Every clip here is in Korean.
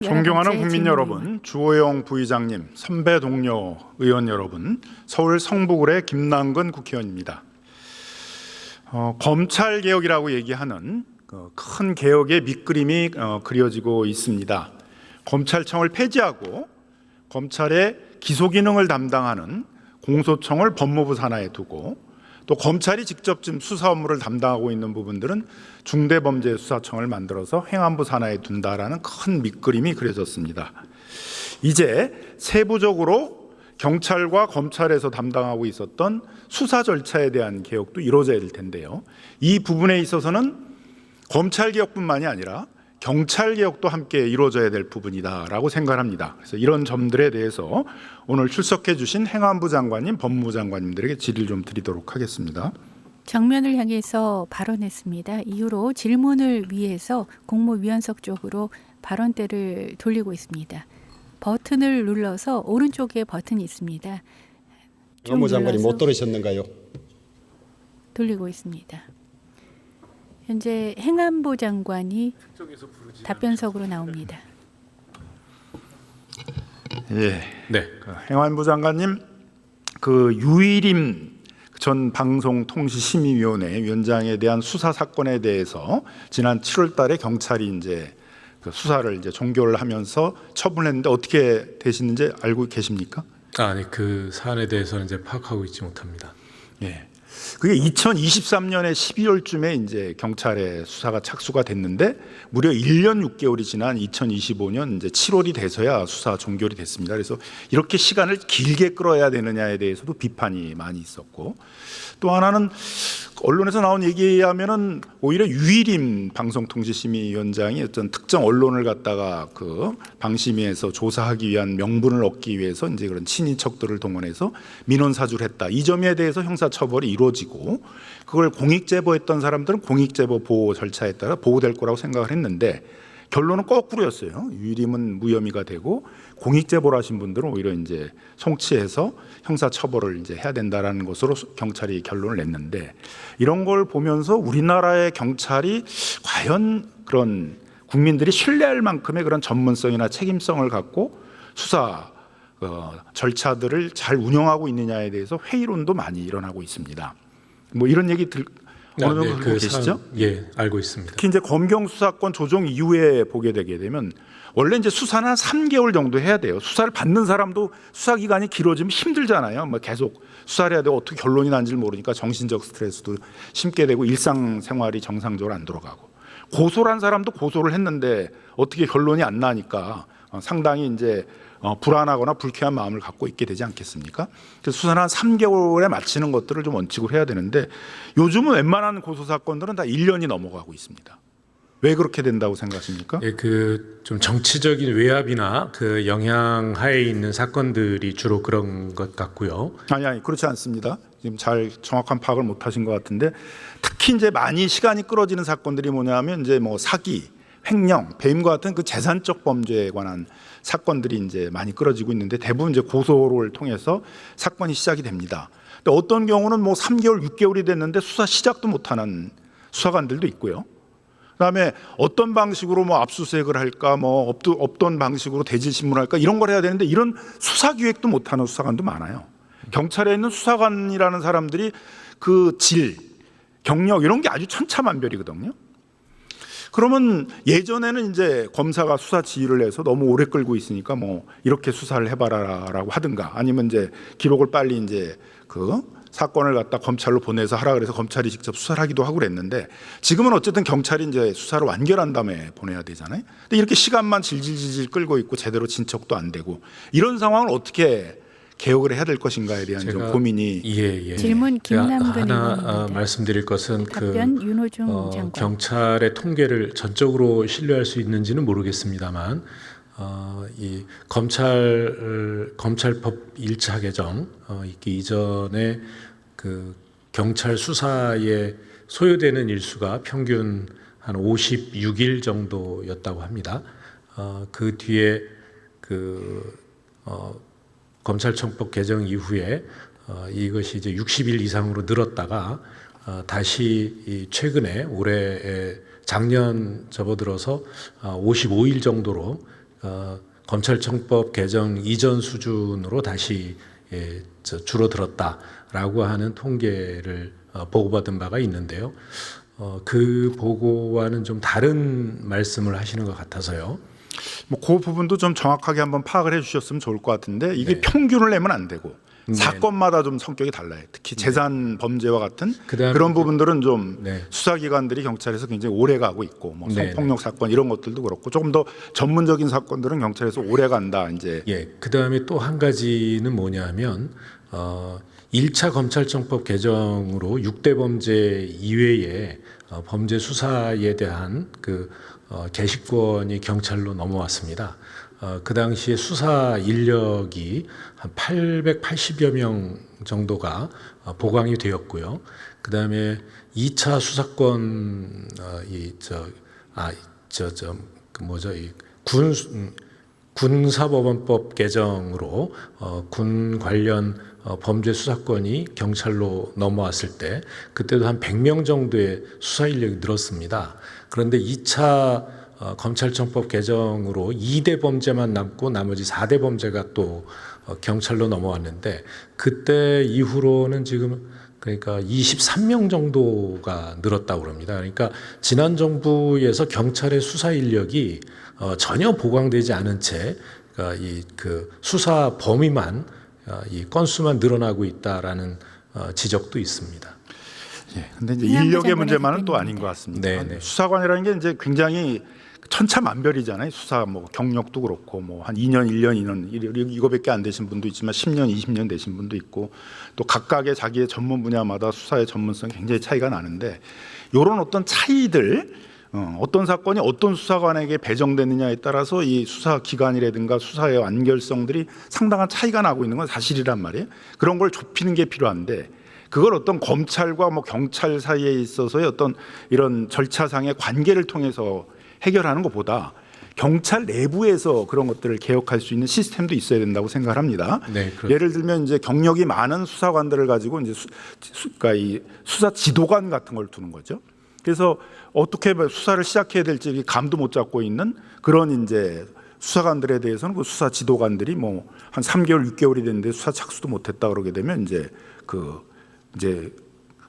존경하는 국민 여러분, 주호영 부의장님, 선배 동료 의원 여러분, 서울 성북을의 김남근 국회의원입니다. 검찰개혁이라고 얘기하는 큰 개혁의 밑그림이 그려지고 있습니다. 검찰청을 폐지하고 검찰의 기소기능을 담당하는 공소청을 법무부 산하에 두고 또 검찰이 직접 지금 수사 업무를 담당하고 있는 부분들은 중대범죄수사청을 만들어서 행안부 산하에 둔다라는 큰 밑그림이 그려졌습니다. 이제 세부적으로 경찰과 검찰에서 담당하고 있었던 수사 절차에 대한 개혁도 이루어져야 될 텐데요. 이 부분에 있어서는 검찰개혁뿐만이 아니라 경찰개혁도 함께 이루어져야 될 부분이다라고 생각합니다. 그래서 이런 점들에 대해서 오늘 출석해 주신 행안부 장관님, 법무부 장관님들에게 질의를 좀 드리도록 하겠습니다. 정면을 향해서 발언했습니다. 이후로 질문을 위해서 국무위원석 쪽으로 발언대를 돌리고 있습니다. 버튼을 눌러서 오른쪽에 버튼이 있습니다. 법무부 장관이 못 들으셨는가요? 돌리고 있습니다. 현재 행안부 장관이 답변석으로 나옵니다. 예, 네. 행안부 장관님, 유일임 전 방송통신심의위원회 위원장에 대한 수사 사건에 대해서 지난 7월달에 경찰이 이제 수사를 이제 종결을 하면서 처분했는데 어떻게 되시는지 알고 계십니까? 아니, 그 사안에 대해서는 이제 파악하고 있지 못합니다. 예. 그게 2023년에 12월쯤에 이제 경찰의 수사가 착수가 됐는데 무려 1년 6개월이 지난 2025년 이제 7월이 돼서야 수사 종결이 됐습니다. 그래서 이렇게 시간을 길게 끌어야 되느냐에 대해서도 비판이 많이 있었고, 또 하나는 언론에서 나온 얘기에 하면은 오히려 유일임 방송통신심의위원장이 어떤 특정 언론을 갖다가 방심위에서 조사하기 위한 명분을 얻기 위해서 이제 그런 친인척들을 동원해서 민원사주를 했다. 이 점에 대해서 형사처벌이 이루어지고 그걸 공익제보했던 사람들은 공익제보 보호 절차에 따라 보호될 거라고 생각을 했는데 결론은 거꾸로였어요. 유일임은 무혐의가 되고 공익제보를 하신 분들은 오히려 이제 송치해서 형사처벌을 이제 해야 된다라는 것으로 경찰이 결론을 냈는데, 이런 걸 보면서 우리나라의 경찰이 과연 그런 국민들이 신뢰할 만큼의 그런 전문성이나 책임성을 갖고 수사 절차들을 잘 운영하고 있느냐에 대해서 회의론도 많이 일어나고 있습니다. 뭐 이런 얘기 어느 정도 알고 계시죠? 예, 알고 있습니다. 특히 이제 검경 수사권 조정 이후에 보게 되게 되면 원래 이제 수사는 한 3개월 정도 해야 돼요. 수사를 받는 사람도 수사 기간이 길어지면 힘들잖아요. 뭐 계속 수사를 해야 되고 어떻게 결론이 난지를 모르니까 정신적 스트레스도 심게 되고 일상생활이 정상적으로 안 돌아가고, 고소를 한 사람도 고소를 했는데 어떻게 결론이 안 나니까 상당히 이제 불안하거나 불쾌한 마음을 갖고 있게 되지 않겠습니까? 그래서 수사는 한 3개월에 마치는 것들을 좀 원칙으로 해야 되는데 요즘은 웬만한 고소 사건들은 다 1년이 넘어가고 있습니다. 왜 그렇게 된다고 생각하십니까? 예, 좀 정치적인 외압이나 영향하에 있는 사건들이 주로 그런 것 같고요. 아니 그렇지 않습니다. 지금 잘 정확한 파악을 못 하신 것 같은데, 특히 이제 많이 시간이 끌어지는 사건들이 뭐냐면 이제 뭐 사기, 횡령, 배임과 같은 그 재산적 범죄에 관한 사건들이 이제 많이 끌어지고 있는데 대부분 이제 고소를 통해서 사건이 시작이 됩니다. 근데 어떤 경우는 뭐 3개월, 6개월이 됐는데 수사 시작도 못하는 수사관들도 있고요. 그다음에 어떤 방식으로 뭐 압수수색을 할까, 뭐 없던 방식으로 대질 신문을 할까 이런 걸 해야 되는데 이런 수사 기획도 못하는 수사관도 많아요. 경찰에 있는 수사관이라는 사람들이 그 질, 경력 이런 게 아주 천차만별이거든요. 그러면 예전에는 이제 검사가 수사 지휘를 해서 너무 오래 끌고 있으니까 뭐 이렇게 수사를 해봐라라고 하든가, 아니면 이제 기록을 빨리 이제 사건을 갖다 검찰로 보내서 하라 그래서 검찰이 직접 수사를 하기도 하고 그랬는데, 지금은 어쨌든 경찰이 이제 수사를 완결한 다음에 보내야 되잖아요. 근데 이렇게 시간만 질질 끌고 있고 제대로 진척도 안 되고 이런 상황을 어떻게 개혁을 해야 될 것인가에 대한 좀 고민이. 질문 김남근 하나 의원입니다. 말씀드릴 것은 답변 윤호중 장관. 경찰의 통계를 전적으로 신뢰할 수 있는지는 모르겠습니다만 이 검찰법 1차 개정 있기 이전에 경찰 수사에 소요되는 일수가 평균 한 56일 정도였다고 합니다. 그 뒤에 검찰청법 개정 이후에 이것이 이제 60일 이상으로 늘었다가 다시 최근에 올해 작년 접어들어서 55일 정도로 검찰청법 개정 이전 수준으로 다시 줄어들었다라고 하는 통계를 보고받은 바가 있는데요. 그 보고와는 좀 다른 말씀을 하시는 것 같아서요. 뭐 그 부분도 좀 정확하게 한번 파악을 해주셨으면 좋을 것 같은데 이게 네. 평균을 내면 안 되고 네. 사건마다 좀 성격이 달라요. 특히 재산 범죄와 같은 그다음에 그런 부분들은 좀 네. 수사기관들이 경찰에서 굉장히 오래 가고 있고 뭐 네, 성폭력 사건 이런 것들도 그렇고 조금 더 전문적인 사건들은 경찰에서 오래 간다 이제. 예. 그다음에 또 한 가지는 뭐냐면 1차 검찰청법 개정으로 6대 범죄 이외에 범죄 수사에 대한 개시권이 경찰로 넘어왔습니다. 그 당시에 수사 인력이 한 880여 명 정도가 보강이 되었고요. 그 다음에 2차 수사권 군사법원법 개정으로 군 관련 범죄 수사권이 경찰로 넘어왔을 때 그때도 한 100명 정도의 수사 인력이 늘었습니다. 그런데 2차 검찰청법 개정으로 2대 범죄만 남고 나머지 4대 범죄가 또 경찰로 넘어왔는데 그때 이후로는 지금 그러니까 23명 정도가 늘었다고 합니다. 그러니까 지난 정부에서 경찰의 수사 인력이 전혀 보강되지 않은 채 수사 범위만 이 건수만 늘어나고 있다라는 지적도 있습니다. 예. 근데 이제 인력의 문제만은 또 아닌 것 같습니다. 네, 네. 수사관이라는 게 이제 굉장히 천차만별이잖아요. 수사 뭐 경력도 그렇고 뭐 한 2년, 1년, 2년 이거밖에 안 되신 분도 있지만 10년, 20년 되신 분도 있고 또 각각의 자기의 전문 분야마다 수사의 전문성이 굉장히 차이가 나는데 이런 어떤 차이들 어떤 사건이 어떤 수사관에게 배정되느냐에 따라서 이 수사 기관이라든가 수사의 완결성들이 상당한 차이가 나고 있는 건 사실이란 말이에요. 그런 걸 좁히는 게 필요한데 그걸 어떤 검찰과 뭐 경찰 사이에 있어서의 어떤 이런 절차상의 관계를 통해서 해결하는 것보다 경찰 내부에서 그런 것들을 개혁할 수 있는 시스템도 있어야 된다고 생각을 합니다. 네, 예를 들면 이제 경력이 많은 수사관들을 가지고 이제 그러니까 이 수사 지도관 같은 걸 두는 거죠. 그래서 어떻게 수사를 시작해야 될지 감도 못 잡고 있는 그런 이제 수사관들에 대해서는 그 수사 지도관들이 뭐 한 3개월, 6개월이 됐는데 수사 착수도 못했다 그러게 되면 이제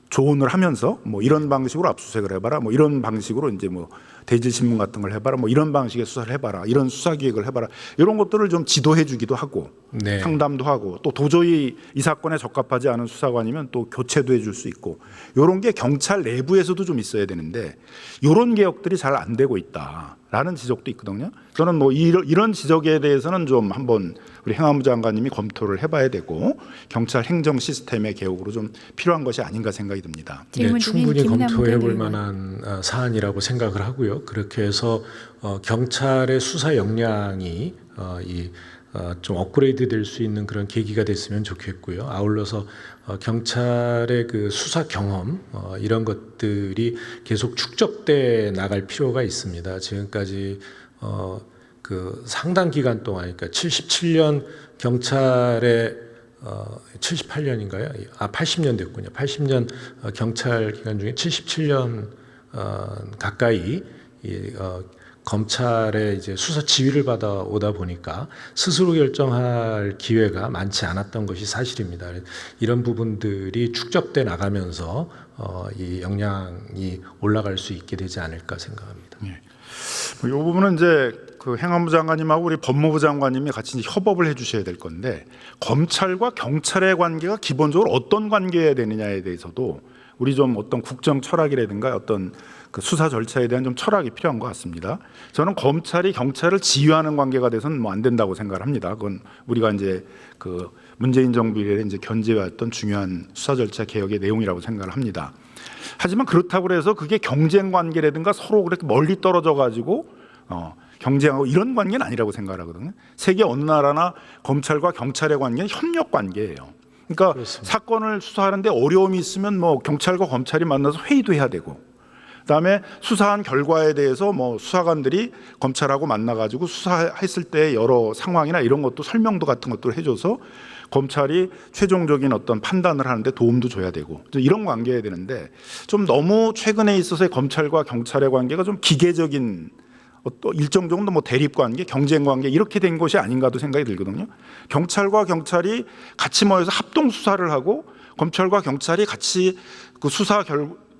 조언을 하면서 뭐 이런 방식으로 압수수색을 해봐라, 뭐 이런 방식으로 이제 뭐 대질신문 같은 걸 해봐라, 뭐 이런 방식의 수사를 해봐라, 이런 수사 기획을 해봐라, 이런 것들을 좀 지도해주기도 하고 네. 상담도 하고 또 도저히 이 사건에 적합하지 않은 수사관이면 또 교체도 해줄 수 있고 이런 게 경찰 내부에서도 좀 있어야 되는데 이런 개혁들이 잘 안 되고 있다라는 지적도 있거든요. 저는 뭐 이런 지적에 대해서는 좀 한번 우리 행안부 장관님이 검토를 해봐야 되고 경찰 행정 시스템의 개혁으로 좀 필요한 것이 아닌가 생각이 듭니다. 네, 충분히 검토해 볼 의원. 만한 사안이라고 생각을 하고요. 그렇게 해서 경찰의 수사 역량이 좀 업그레이드 될 수 있는 그런 계기가 됐으면 좋겠고요. 아울러서 경찰의 그 수사 경험 이런 것들이 계속 축적돼 나갈 필요가 있습니다. 지금까지 그 상당 기간 동안, 그러니까 77년 경찰의 78년인가요? 80년 됐군요. 80년 경찰 기간 중에 77년 가까이 검찰의 이제 수사 지휘를 받아 오다 보니까 스스로 결정할 기회가 많지 않았던 것이 사실입니다. 이런 부분들이 축적돼 나가면서 이 역량이 올라갈 수 있게 되지 않을까 생각합니다. 이 부분은 이제 그 행안부 장관님하고 우리 법무부 장관님이 같이 이제 협업을 해주셔야 될 건데 검찰과 경찰의 관계가 기본적으로 어떤 관계여야 되느냐에 대해서도 우리 좀 어떤 국정 철학이라든가 어떤 그 수사 절차에 대한 좀 철학이 필요한 것 같습니다. 저는 검찰이 경찰을 지휘하는 관계가 돼서는 뭐 안 된다고 생각을 합니다. 그건 우리가 이제 그 문재인 정부 이래 이제 견제해왔던 중요한 수사 절차 개혁의 내용이라고 생각을 합니다. 하지만 그렇다고 해서 그게 경쟁 관계라든가 서로 그렇게 멀리 떨어져 가지고 경쟁하고 이런 관계는 아니라고 생각하거든요. 세계 어느 나라나 검찰과 경찰의 관계는 협력 관계예요. 그러니까 그렇습니다. 사건을 수사하는데 어려움이 있으면 뭐 경찰과 검찰이 만나서 회의도 해야 되고, 그다음에 수사한 결과에 대해서 뭐 수사관들이 검찰하고 만나가지고 수사했을 때 여러 상황이나 이런 것도 설명도 같은 것들을 해줘서 검찰이 최종적인 어떤 판단을 하는데 도움도 줘야 되고 이런 관계여야 되는데 좀 너무 최근에 있어서의 검찰과 경찰의 관계가 좀 기계적인 또 일정 정도 뭐 대립 관계, 경쟁 관계 이렇게 된 것이 아닌가도 생각이 들거든요. 경찰과 경찰이 같이 모여서 합동 수사를 하고 검찰과 경찰이 같이 그 수사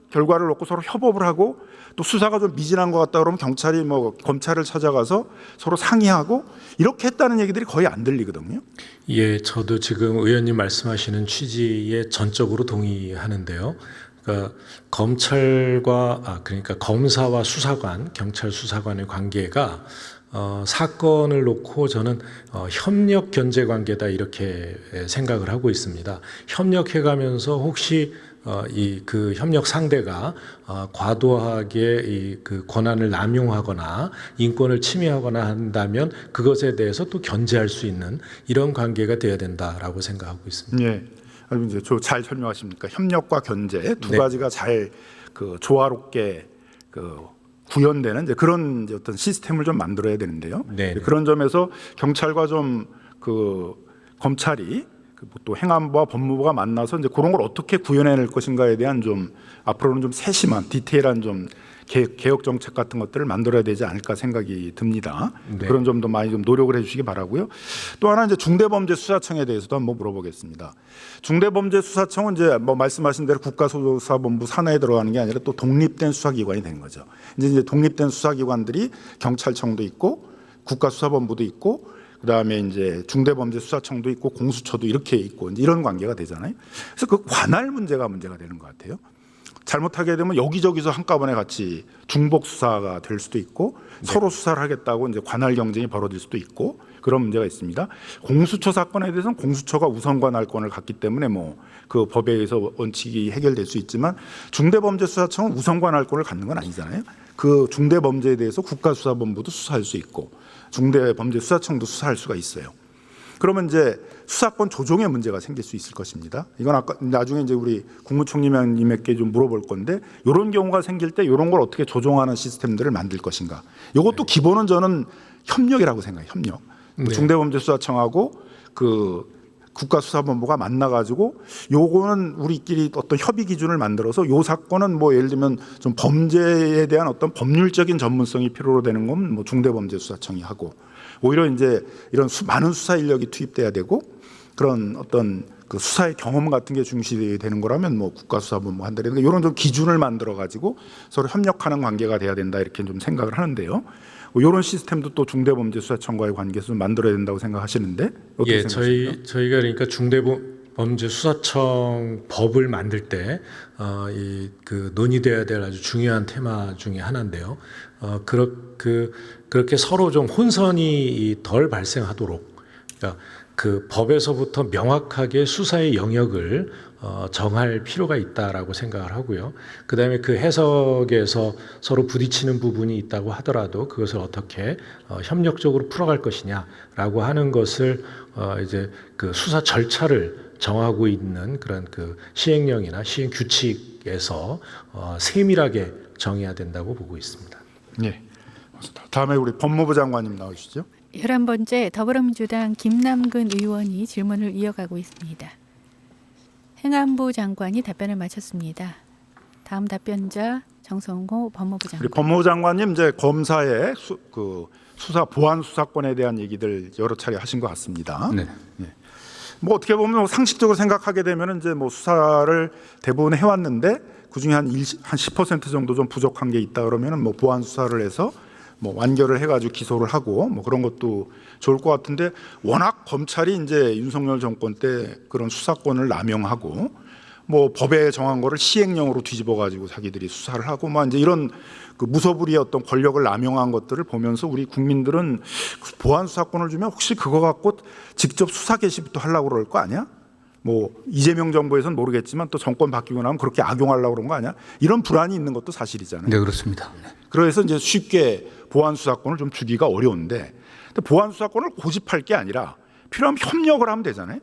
결과를 놓고 서로 협업을 하고 또 수사가 좀 미진한 것 같다 그러면 경찰이 뭐 검찰을 찾아가서 서로 상의하고 이렇게 했다는 얘기들이 거의 안 들리거든요. 예, 저도 지금 의원님 말씀하시는 취지에 전적으로 동의하는데요. 그러니까 그러니까 검사와 수사관, 경찰 수사관의 관계가 사건을 놓고 저는 협력 견제 관계다 이렇게 생각을 하고 있습니다. 협력해가면서 혹시 이 그 협력 상대가 과도하게 이 그 권한을 남용하거나 인권을 침해하거나 한다면 그것에 대해서 또 견제할 수 있는 이런 관계가 되어야 된다라고 생각하고 있습니다. 예. 이제 잘 설명하십니까? 협력과 견제 두 네. 가지가 잘 그 조화롭게 그 구현되는 이제 그런 이제 어떤 시스템을 좀 만들어야 되는데요. 네. 그런 점에서 경찰과 좀 그 검찰이 또 행안부와 법무부가 만나서 이제 그런 걸 어떻게 구현해낼 것인가에 대한 좀 앞으로는 좀 세심한 디테일한 좀 개혁 정책 같은 것들을 만들어야 되지 않을까 생각이 듭니다. 네. 그런 점도 많이 좀 노력을 해주시기 바라고요. 또 하나 이제 중대범죄수사청에 대해서도 한번 물어보겠습니다. 중대범죄수사청은 이제 뭐 말씀하신 대로 국가수사본부 산하에 들어가는 게 아니라 또 독립된 수사기관이 되는 거죠. 이제 독립된 수사기관들이 경찰청도 있고 국가수사본부도 있고 그다음에 이제 중대범죄수사청도 있고 공수처도 이렇게 있고 이제 이런 관계가 되잖아요. 그래서 그 관할 문제가 되는 것 같아요. 잘못하게 되면 여기저기서 한꺼번에 같이 중복 수사가 될 수도 있고 서로 수사를 하겠다고 이제 관할 경쟁이 벌어질 수도 있고 그런 문제가 있습니다. 공수처 사건에 대해서는 공수처가 우선 관할권을 갖기 때문에 뭐 그 법에 의해서 원칙이 해결될 수 있지만 중대범죄수사청은 우선 관할권을 갖는 건 아니잖아요. 그 중대범죄에 대해서 국가수사본부도 수사할 수 있고 중대범죄수사청도 수사할 수가 있어요. 그러면 이제 수사권 조정의 문제가 생길 수 있을 것입니다. 이건 아까 나중에 이제 우리 국무총리님에게 좀 물어볼 건데 이런 경우가 생길 때 이런 걸 어떻게 조정하는 시스템들을 만들 것인가. 이것도 기본은 저는 협력이라고 생각해요. 협력. 네. 중대범죄수사청하고 그 국가수사본부가 만나가지고 요거는 우리끼리 어떤 협의 기준을 만들어서 요 사건은 뭐 예를 들면 좀 범죄에 대한 어떤 법률적인 전문성이 필요로 되는 건 뭐 중대범죄수사청이 하고 오히려 이제 이런 많은 수사 인력이 투입돼야 되고 그런 어떤 그 수사의 경험 같은 게 중시되는 거라면 뭐 국가수사본부 한다든가 이런 좀 기준을 만들어 가지고 서로 협력하는 관계가 돼야 된다 이렇게 좀 생각을 하는데요. 뭐 이런 시스템도 또 중대범죄수사청과의 관계에서 좀 만들어야 된다고 생각하시는데 어떻게 예, 생각하십니까? 저희가 그러니까 중대범죄수사청 법을 만들 때 이 그 논의돼야 될 아주 중요한 테마 중에 하나인데요. 그렇게 서로 좀 혼선이 덜 발생하도록 그러니까 그 법에서부터 명확하게 수사의 영역을 정할 필요가 있다라고 생각을 하고요. 그다음에 그 해석에서 서로 부딪히는 부분이 있다고 하더라도 그것을 어떻게 협력적으로 풀어갈 것이냐라고 하는 것을 이제 그 수사 절차를 정하고 있는 그런 그 시행령이나 시행 규칙에서 세밀하게 정해야 된다고 보고 있습니다. 네. 다음에 우리 법무부 장관님 나오시죠. 11번째 더불어민주당 김남근 의원이 질문을 이어가고 있습니다. 행안부 장관이 답변을 마쳤습니다. 다음 답변자 정성호 법무부 장관. 우리 법무부 장관님 이제 검사의 수사 보안 수사권에 대한 얘기들 여러 차례 하신 것 같습니다. 네. 뭐 어떻게 보면 상식적으로 생각하게 되면 이제 뭐 수사를 대부분 해왔는데 그 중에 한 10% 정도 좀 부족한 게 있다 그러면은 뭐 보안 수사를 해서 뭐 완결을 해가지고 기소를 하고 뭐 그런 것도 좋을 것 같은데 워낙 검찰이 이제 윤석열 정권 때 그런 수사권을 남용하고 뭐 법에 정한 거를 시행령으로 뒤집어가지고 자기들이 수사를 하고 막 이제 이런 그 무소불위의 어떤 권력을 남용한 것들을 보면서 우리 국민들은 보안 수사권을 주면 혹시 그거 갖고 직접 수사 개시부터 하려고 그럴 거 아니야? 뭐 이재명 정부에서는 모르겠지만 또 정권 바뀌고 나면 그렇게 악용하려고 그런 거 아니야? 이런 불안이 있는 것도 사실이잖아요. 네, 그렇습니다. 그래서 이제 쉽게 보안 수사권을 좀 주기가 어려운데 보안 수사권을 고집할 게 아니라 필요하면 협력을 하면 되잖아요.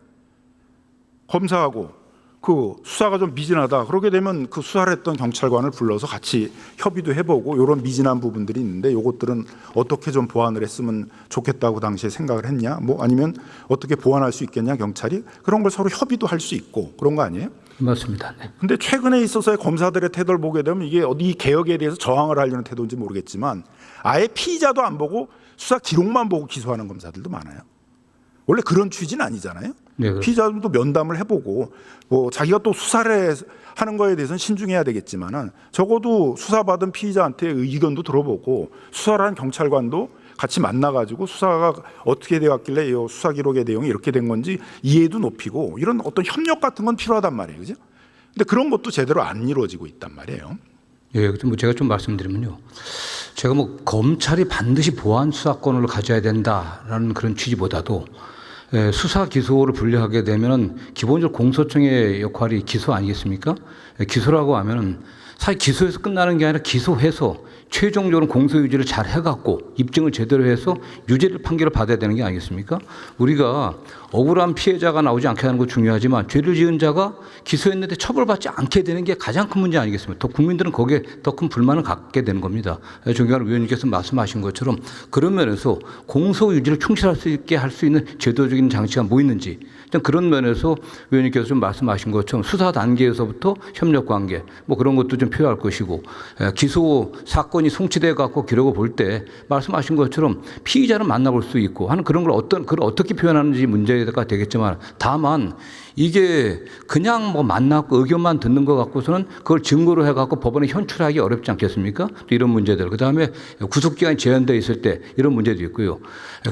검사하고 그 수사가 좀 미진하다. 그렇게 되면 그 수사를 했던 경찰관을 불러서 같이 협의도 해보고 이런 미진한 부분들이 있는데 이것들은 어떻게 좀 보완을 했으면 좋겠다고 당시에 생각을 했냐? 뭐 아니면 어떻게 보완할 수 있겠냐 경찰이 그런 걸 서로 협의도 할 수 있고 그런 거 아니에요? 맞습니다. 네. 근데 최근에 있어서의 검사들의 태도를 보게 되면 이게 어디 개혁에 대해서 저항을 하려는 태도인지 모르겠지만 아예 피의자도 안 보고 수사 기록만 보고 기소하는 검사들도 많아요. 원래 그런 취지는 아니잖아요. 네, 피의자들도 면담을 해보고 뭐 자기가 또 수사를 하는 거에 대해서는 신중해야 되겠지만은 적어도 수사받은 피의자한테 의견도 들어보고 수사를 한 경찰관도 같이 만나가지고 수사가 어떻게 되었길래 이 수사 기록의 내용이 이렇게 된 건지 이해도 높이고 이런 어떤 협력 같은 건 필요하단 말이에요, 그죠? 근데 그런 것도 제대로 안 이루어지고 있단 말이에요. 예, 뭐 제가 좀 말씀드리면요. 제가 뭐 검찰이 반드시 보안 수사권을 가져야 된다라는 그런 취지보다도 수사 기소를 분리하게 되면은 기본적으로 공소청의 역할이 기소 아니겠습니까? 기소라고 하면은 사실 기소해서 끝나는 게 아니라 기소해서 최종적으로 공소 유지를 잘 해갖고 입증을 제대로 해서 유죄를 판결을 받아야 되는 게 아니겠습니까? 우리가 억울한 피해자가 나오지 않게 하는 거 중요하지만 죄를 지은 자가 기소했는데 처벌받지 않게 되는 게 가장 큰 문제 아니겠습니까? 더 국민들은 거기에 더 큰 불만을 갖게 되는 겁니다. 존경하는 위원님께서 말씀하신 것처럼 그런 면에서 공소 유지를 충실할 수 있게 할 수 있는 제도적인 장치가 뭐 있는지 일단 그런 면에서 위원님께서 좀 말씀하신 것처럼 수사 단계에서부터 협력 관계 뭐 그런 것도 좀 필요할 것이고 기소 사건이 송치돼 갖고 기록을 볼 때 말씀하신 것처럼 피의자를 만나볼 수 있고 하는 그런 걸 그걸 어떻게 표현하는지 문제가 되겠지만 다만 이게 그냥 뭐 만나고 의견만 듣는 것 갖고서는 그걸 증거로 해갖고 법원에 현출하기 어렵지 않겠습니까? 또 이런 문제들. 그다음에 구속기간이 제한되어 있을 때 이런 문제도 있고요.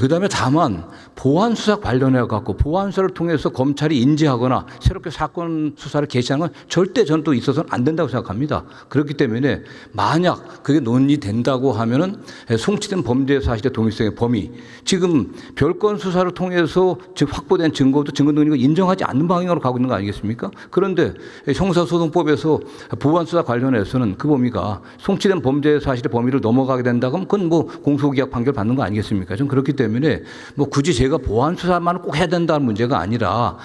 그다음에 다만 보안 수사 관련해 갖고 보안 수사를 통해서 검찰이 인지하거나 새롭게 사건 수사를 개시하는 건 절대 저는 또 있어서는 안 된다고 생각합니다. 그렇기 때문에 만약 그게 논의된다고 하면은 송치된 범죄 사실의 동일성의 범위 지금 별건 수사를 통해서 즉 확보된 증거도 증거 능력을 인정하지 않는 방향으로 가고 있는 거 아니겠습니까? 그런데 형사소송법에서 보안수사 관련해서는 그 범위가 송치된 범죄 사실의 범위를 넘어가게 된다고 하면 그건 뭐 공소기각 판결 받는 거 아니겠습니까? 좀 그렇기 때문에 뭐 굳이 제가 보안수사만 꼭 해야 된다는 문제가 아니라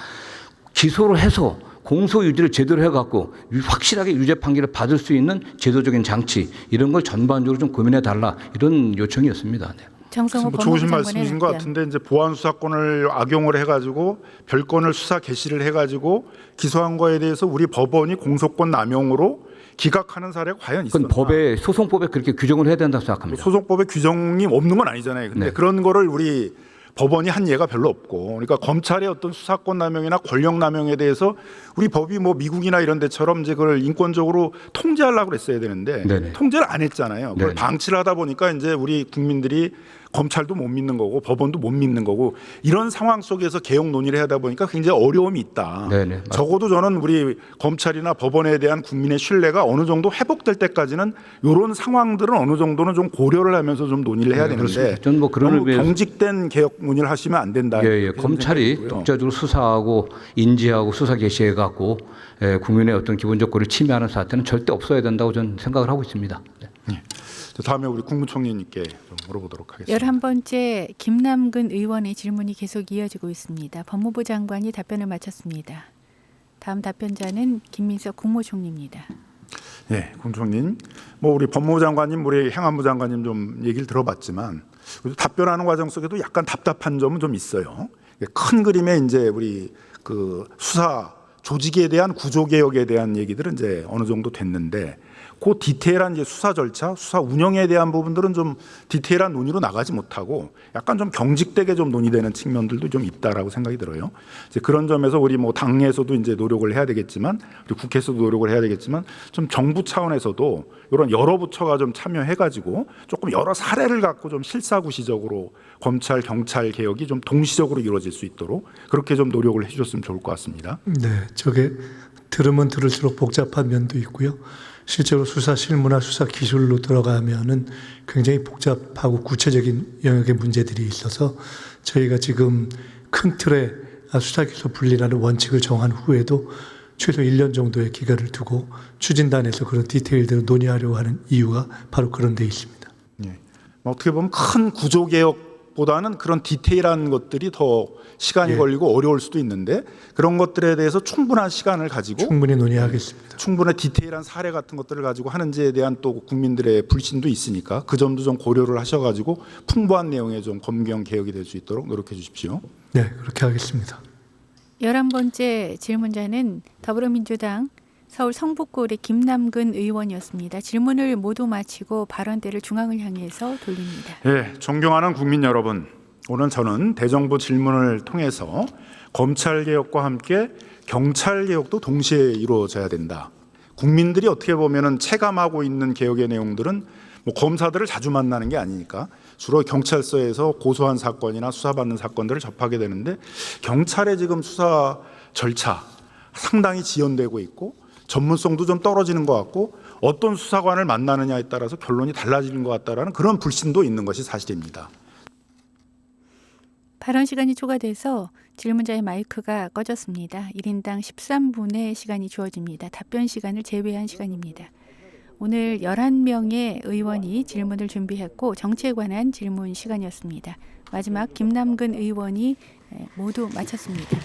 기소를 해서 공소 유지를 제대로 해갖고 확실하게 유죄 판결을 받을 수 있는 제도적인 장치 이런 걸 전반적으로 좀 고민해 달라 이런 요청이었습니다. 네. 정성호 뭐 좋으신 법무부 말씀이신 장관의 것 답변. 같은데 이제 보안 수사권을 악용을 해가지고 별건을 수사 개시를 해가지고 기소한 거에 대해서 우리 법원이 공소권 남용으로 기각하는 사례가 과연 있었나? 그건 법에 소송법에 그렇게 규정을 해야 된다고 생각합니다. 소송법에 규정이 없는 건 아니잖아요. 근데 네. 그런 거를 우리 법원이 한 예가 별로 없고, 그러니까 검찰의 어떤 수사권 남용이나 권력 남용에 대해서 우리 법이 뭐 미국이나 이런 데처럼 이제 그걸 인권적으로 통제하려고 그랬어야 되는데 네네. 통제를 안 했잖아요. 그걸 네네. 방치를 하다 보니까 이제 우리 국민들이 검찰도 못 믿는 거고 법원도 못 믿는 거고 이런 상황 속에서 개혁 논의를 하다 보니까 굉장히 어려움이 있다. 네네. 적어도 저는 우리 검찰이나 법원에 대한 국민의 신뢰가 어느 정도 회복될 때까지는 이런 상황들은 어느 정도는 좀 고려를 하면서 좀 논의를 해야 네, 되는데 그렇습니다. 저는 뭐 그런 너무 의미에서 경직된 개혁 논의를 하시면 안 된다. 예, 이렇게 검찰이 생각이 들고요. 독자적으로 수사하고 인지하고 수사 개시해 갖고 국민의 어떤 기본적 권리를 침해하는 사태는 절대 없어야 된다고 저는 생각을 하고 있습니다. 네. 다음에 우리 국무총리님께 좀 물어보도록 하겠습니다. 11번째 김남근 의원의 질문이 계속 이어지고 있습니다. 법무부 장관이 답변을 마쳤습니다. 다음 답변자는 김민석 국무총리입니다. 네, 국무총리님, 뭐 우리 법무부 장관님, 우리 행안부 장관님 좀 얘기를 들어봤지만 답변하는 과정 속에도 약간 답답한 점은 좀 있어요. 큰 그림에 이제 우리 그 수사 조직에 대한 구조 개혁에 대한 얘기들은 이제 어느 정도 됐는데. 그 디테일한 이제 수사 절차, 수사 운영에 대한 부분들은 좀 디테일한 논의로 나가지 못하고 약간 좀 경직되게 좀 논의되는 측면들도 좀 있다라고 생각이 들어요. 이제 그런 점에서 우리 뭐 당에서도 이제 노력을 해야 되겠지만, 우리 국회에서도 노력을 해야 되겠지만, 좀 정부 차원에서도 이런 여러 부처가 좀 참여해가지고 조금 여러 사례를 갖고 좀 실사구시적으로 검찰, 경찰 개혁이 좀 동시적으로 이루어질 수 있도록 그렇게 좀 노력을 해주셨으면 좋을 것 같습니다. 네, 저게 들으면 들을수록 복잡한 면도 있고요. 실제로 수사 실무나 수사 기술로 들어가면은 굉장히 복잡하고 구체적인 영역의 문제들이 있어서 저희가 지금 큰 틀의 수사 기소 분리라는 원칙을 정한 후에도 최소 1년 정도의 기간을 두고 추진단에서 그런 디테일들을 논의하려고 하는 이유가 바로 그런 데 있습니다. 예. 어떻게 보면 큰 구조 개혁 것보다는 그런 디테일한 것들이 더 시간이 예. 걸리고 어려울 수도 있는데 그런 것들에 대해서 충분한 시간을 가지고 충분히 논의하겠습니다. 충분한 디테일한 사례 같은 것들을 가지고 하는지에 대한 또 국민들의 불신도 있으니까 그 점도 좀 고려를 하셔가지고 풍부한 내용의 좀 검경 개혁이 될 수 있도록 노력해 주십시오. 네, 그렇게 하겠습니다. 11번째 질문자는 더불어민주당 서울 성북구의 김남근 의원이었습니다. 질문을 모두 마치고 발언대를 중앙을 향해서 돌립니다. 예, 존경하는 국민 여러분, 오늘 저는 대정부 질문을 통해서 검찰 개혁과 함께 경찰 개혁도 동시에 이루어져야 된다. 국민들이 어떻게 보면은 체감하고 있는 개혁의 내용들은 뭐 검사들을 자주 만나는 게 아니니까 주로 경찰서에서 고소한 사건이나 수사받는 사건들을 접하게 되는데 경찰의 지금 수사 절차 상당히 지연되고 있고 전문성도 좀 떨어지는 것 같고 어떤 수사관을 만나느냐에 따라서 결론이 달라지는 것 같다라는 그런 불신도 있는 것이 사실입니다. 발언 시간이 초과돼서 질문자의 마이크가 꺼졌습니다. 1인당 13분의 시간이 주어집니다. 답변 시간을 제외한 시간입니다. 오늘 11명의 의원이 질문을 준비했고 정치에 관한 질문 시간이었습니다. 마지막 김남근 의원이 모두 마쳤습니다.